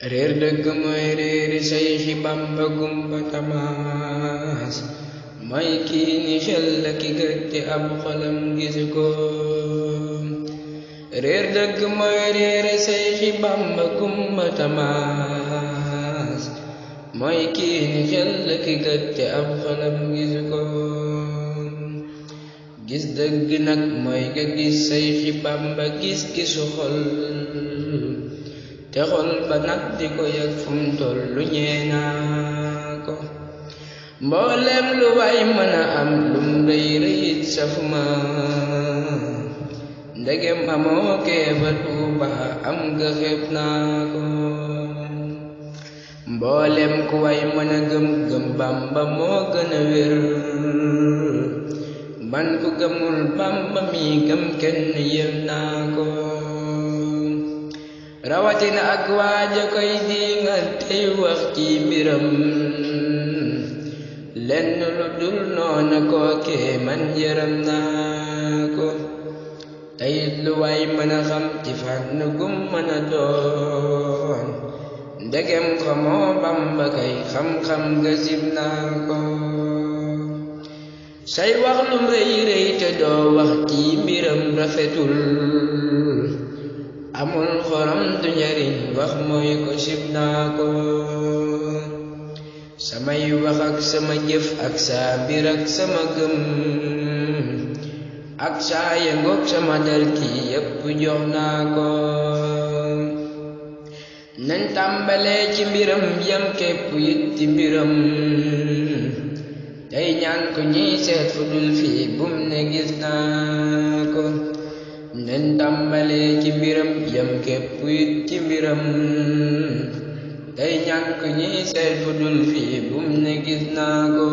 réer dëgg mooy réeri Sayxi Bamba gumba tamaas mooy kii ni xel ki gëtte ab xolam gis ko réer dëgg mooy réeri Sayxi Bamba gumba tamaas mooy kii ni xel ki gëtte ab xolam gis ko gis dëgg nag mooy nga gis Sayxi Bamba gis-gisu xol te xol ba nag di ko yëg fum tollu ñeenaa ko mboolem lu waay mën a am lum rëy rëyit safuma ndegem amoo keeba Tuuba am nga xeeb naa ko mboolem ku waay mën a gëm Bamba moo gën a wér man ku gëmul Bamba mi gëm kenn yem naa ko rawatina ak waaja koy diingal tey wax ci mbiram lenn lu dul noona kookee man yërëm naa ko teyit lu waay mën a xam ci fànn gum mën a doon ndegem xamoo Bamba kay xam-xam nga sib naa ko say wax lu rëy rëy te doo wax ci mbiram rafetul amul xorom du njariñ wax mooy ko sib naa ko samay wax ak sama jëf ak saa mbir ak sama gëm ak saa yëngoog sama dal kii yépp jox naa ko nañ tàmbalee ci mbiram yam képp yit ci mbiram tey ñaan ko ñiy seet fu dul fii bum ne gis naa ko nañ tàmbalee ci mbiram yam képp yit ci mbiram tey ñaan ko ñiy seet fu dul fii bum ne gis naa ko